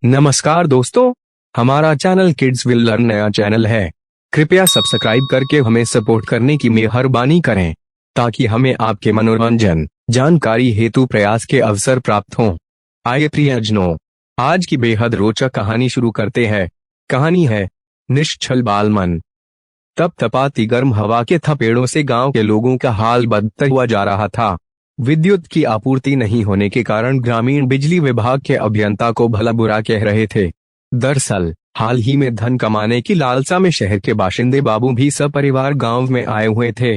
नमस्कार दोस्तों, हमारा चैनल किड्स विल लर्न नया चैनल है। कृपया सब्सक्राइब करके हमें सपोर्ट करने की मेहरबानी करें ताकि हमें आपके मनोरंजन जानकारी हेतु प्रयास के अवसर प्राप्त हों। आइए प्रियजनों, आज की बेहद रोचक कहानी शुरू करते हैं। कहानी है निश्चल बालमन। तप तपाती गर्म हवा के थपेड़ों से गांव के लोगों का हाल बदतर हुआ जा रहा था। विद्युत की आपूर्ति नहीं होने के कारण ग्रामीण बिजली विभाग के अभियंता को भला बुरा कह रहे थे। दरअसल हाल ही में धन कमाने की लालसा में शहर के बाशिंदे बाबू भी सपरिवार गांव में आए हुए थे।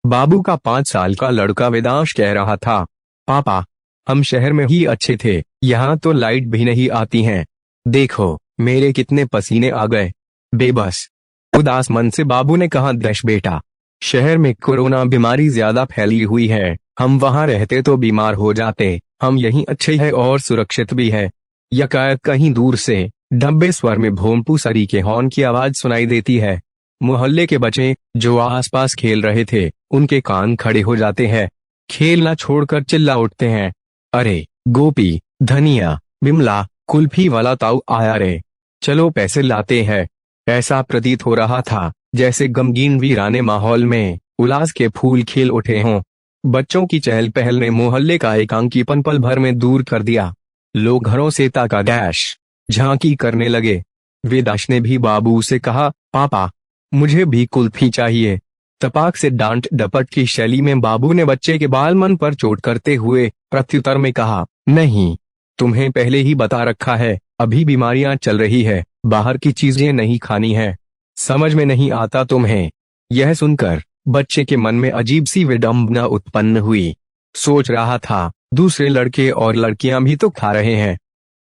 बाबू का 5 साल का लड़का वेदांश कह रहा था, पापा, हम शहर में ही अच्छे थे, यहाँ तो लाइट भी नहीं आती हैं। देखो मेरे कितने पसीने आ गए। बेबस उदास मन से बाबू ने कहा, दश बेटा, शहर में कोरोना बीमारी ज्यादा फैली हुई है। हम वहां रहते तो बीमार हो जाते, हम यहीं अच्छे हैं और सुरक्षित भी है। यकायक कहीं दूर से डब्बे स्वर में भोंपू सरी के हॉर्न की आवाज सुनाई देती है। मोहल्ले के बच्चे जो आसपास खेल रहे थे, उनके कान खड़े हो जाते हैं। खेलना छोड़कर चिल्ला उठते हैं, अरे गोपी, धनिया, बिमला, कुल्फी वाला ताऊ आया रे, चलो पैसे लाते हैं। ऐसा प्रतीत हो रहा था जैसे गमगीन वीराने माहौल में उल्लास के फूल खिल उठे हों। बच्चों की चहल पहल ने मोहल्ले का एकांकीपन पल भर में दूर कर दिया। लोग घरों से ताका डैश झांकी करने लगे। वेदांश ने भी बाबू से कहा, पापा, मुझे भी कुल्फी चाहिए। तपाक से डांट डपट की शैली में बाबू ने बच्चे के बालमन पर चोट करते हुए प्रत्युत्तर में कहा, नहीं, तुम्हें पहले ही बता रखा है, अभी बीमारियां चल रही है, बाहर की चीजें नहीं खानी है। समझ में नहीं आता तुम्हें? यह सुनकर बच्चे के मन में अजीब सी विडंबना उत्पन्न हुई। सोच रहा था, दूसरे लड़के और लड़कियां भी तो खा रहे हैं,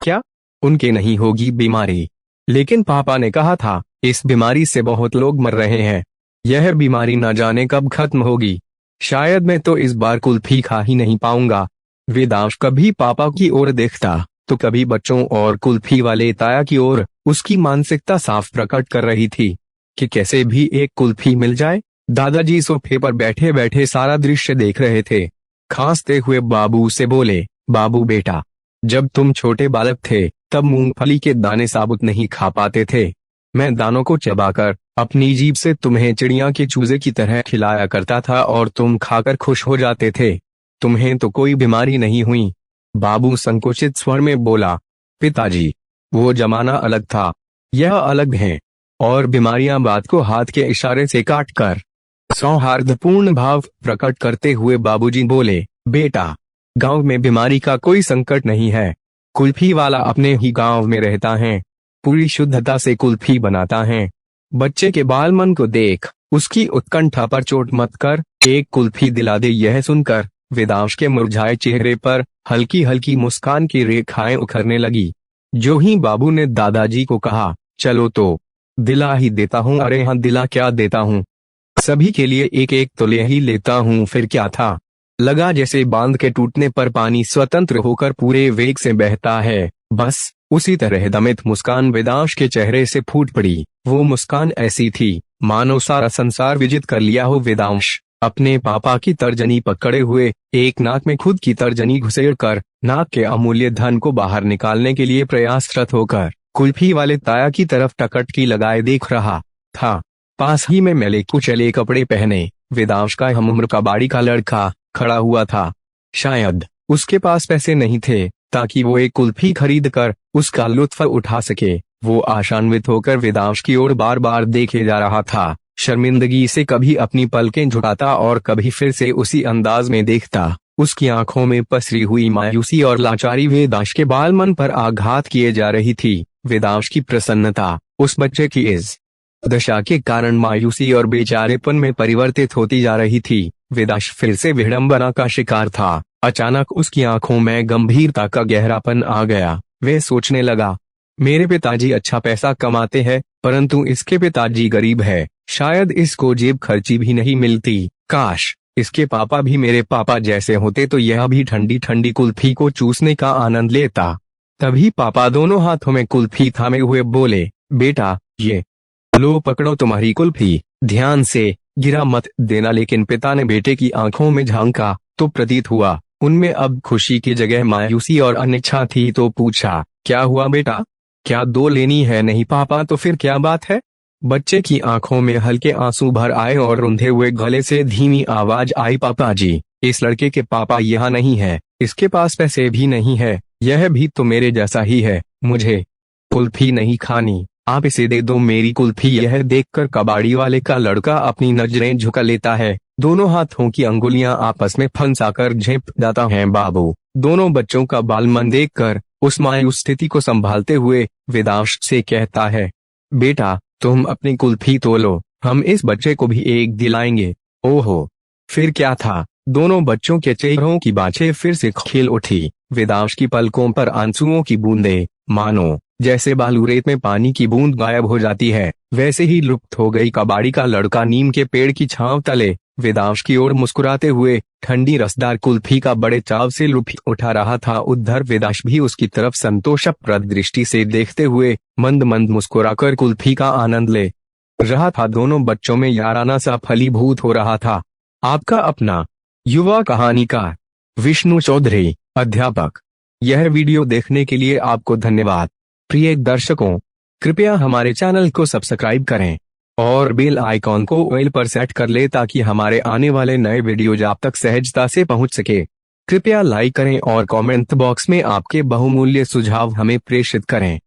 क्या उनके नहीं होगी बीमारी? लेकिन पापा ने कहा था, इस बीमारी से बहुत लोग मर रहे हैं, यह बीमारी न जाने कब खत्म होगी। शायद मैं तो इस बार कुल्फी खा ही नहीं पाऊंगा। वेदांश कभी पापा की ओर देखता तो कभी बच्चों और कुल्फी वाले ताया की ओर। उसकी मानसिकता साफ प्रकट कर रही थी कि कैसे भी एक कुल्फी मिल जाए। दादाजी सोफे पर बैठे बैठे सारा दृश्य देख रहे थे। खांसते हुए बाबू से बोले, बाबू बेटा, जब तुम छोटे बालक थे तब मूंगफली के दाने साबुत नहीं खा पाते थे। मैं दानों को चबाकर अपनी जीभ से तुम्हें चिड़िया के चूजे की तरह खिलाया करता था और तुम खाकर खुश हो जाते थे। तुम्हें तो कोई बीमारी नहीं हुई। बाबू संकुचित स्वर में बोला, पिताजी, वो जमाना अलग था, यह अलग है, और बीमारियां बात को हाथ के इशारे से काट कर सौहार्दपूर्ण भाव प्रकट करते हुए बाबूजी बोले, बेटा, गांव में बीमारी का कोई संकट नहीं है। कुल्फी वाला अपने ही गांव में रहता है, पूरी शुद्धता से कुल्फी बनाता है। बच्चे के बालमन को देख उसकी उत्कंठा पर चोट मत कर, एक कुल्फी दिला दे। यह सुनकर वेदांश के मुरझाए चेहरे पर हल्की हल्की मुस्कान की रेखाएं उखरने लगी। जो ही बाबू ने दादाजी को कहा, चलो तो दिला ही देता हूँ। अरे हाँ, दिला क्या देता हूँ, सभी के लिए एक एक तो ले ही लेता हूँ, फिर क्या था। लगा जैसे बांध के टूटने पर पानी स्वतंत्र होकर पूरे वेग से बहता है, बस उसी तरह दमित मुस्कान वेदांश के चेहरे से फूट पड़ी। वो मुस्कान ऐसी थी मानो सारा संसार विजित कर लिया हो। वेदांश अपने पापा की तर्जनी पकड़े हुए एक नाक में खुद की तर्जनी घुसेड़कर नाक के अमूल्य धन को बाहर निकालने के लिए प्रयासरत होकर कुल्फी वाले ताया की तरफ टकटकी लगाए देख रहा था। पास ही में मैले कुचले कपड़े पहने वेदांश का हमउम्र कबाड़ी का लड़का खड़ा हुआ था। शायद उसके पास पैसे नहीं थे ताकि वो एक कुल्फी खरीद कर उसका लुत्फ उठा सके। वो आशान्वित होकर वेदांश की ओर बार बार देखे जा रहा था। शर्मिंदगी से कभी अपनी पलकें झुकाता और कभी फिर से उसी अंदाज में देखता। उसकी आंखों में पसरी हुई मायूसी और लाचारी वेदांश के बालमन पर आघात किए जा रही थी। वेदांश की प्रसन्नता उस बच्चे की इस दशा के कारण मायूसी और बेचारेपन में परिवर्तित होती जा रही थी। वेदांश फिर से विडंबना का शिकार था। अचानक उसकी आंखों में गंभीरता का गहरापन आ गया। वह सोचने लगा, मेरे पिताजी अच्छा पैसा कमाते हैं, परंतु इसके पिताजी गरीब है। शायद इसको जेब खर्ची भी नहीं मिलती। काश इसके पापा भी मेरे पापा जैसे होते तो यह भी ठंडी ठंडी कुल्फी को चूसने का आनंद लेता। तभी पापा दोनों हाथों में कुल्फी थामे हुए बोले, बेटा, ये लो, पकड़ो तुम्हारी कुल्फी, ध्यान से, गिरा मत देना। लेकिन पिता ने बेटे की आंखों में झांका तो प्रतीत हुआ उनमें अब खुशी की जगह मायूसी और अनिच्छा थी। तो पूछा, क्या हुआ बेटा, क्या दो लेनी है? नहीं पापा, तो फिर क्या बात है? बच्चे की आंखों में हल्के आंसू भर आए और रुंधे हुए गले से धीमी आवाज आई, पापा जी, इस लड़के के पापा यहाँ नहीं है, इसके पास पैसे भी नहीं है, यह भी तो मेरे जैसा ही है, मुझे कुल्फी नहीं खानी, आप इसे दे दो मेरी कुल्फी। यह देखकर कबाड़ी वाले का लड़का अपनी नजरें झुका लेता है, दोनों हाथों की अंगुलियां आपस में फंसाकर झेप जाता है। बाबू दोनों बच्चों का बालमन देखकर उस मायूस स्थिति को संभालते हुए वेदांश से कहता है, बेटा तुम अपनी कुल्फी तो लो, हम इस बच्चे को भी एक दिलाएंगे। ओहो, फिर क्या था? दोनों बच्चों के चेहरों की बाछें फिर से खिल उठी। वेदांश की पलकों पर आंसुओं की बूंदें मानो जैसे बालू रेत में पानी की बूंद गायब हो जाती है, वैसे ही लुप्त हो गई। कबाड़ी का लड़का नीम के पेड़ की छांव तले वेदांश की ओर मुस्कुराते हुए ठंडी रसदार कुल्फी का बड़े चाव से लुत्फ उठा रहा था। उधर वेदांश भी उसकी तरफ संतोषप्रद दृष्टि से देखते हुए मंद मंद मुस्कुराकर कुल्फी का आनंद ले रहा था। दोनों बच्चों में याराना सा फलीभूत हो रहा था। आपका अपना युवा कहानीकार विष्णु चौधरी, अध्यापक। यह वीडियो देखने के लिए आपको धन्यवाद। प्रिय दर्शकों, कृपया हमारे चैनल को सब्सक्राइब करें और बेल आइकॉन को ऑल पर सेट कर ले ताकि हमारे आने वाले नए वीडियोज आप तक सहजता से पहुंच सके। कृपया लाइक करें और कमेंट बॉक्स में आपके बहुमूल्य सुझाव हमें प्रेषित करें।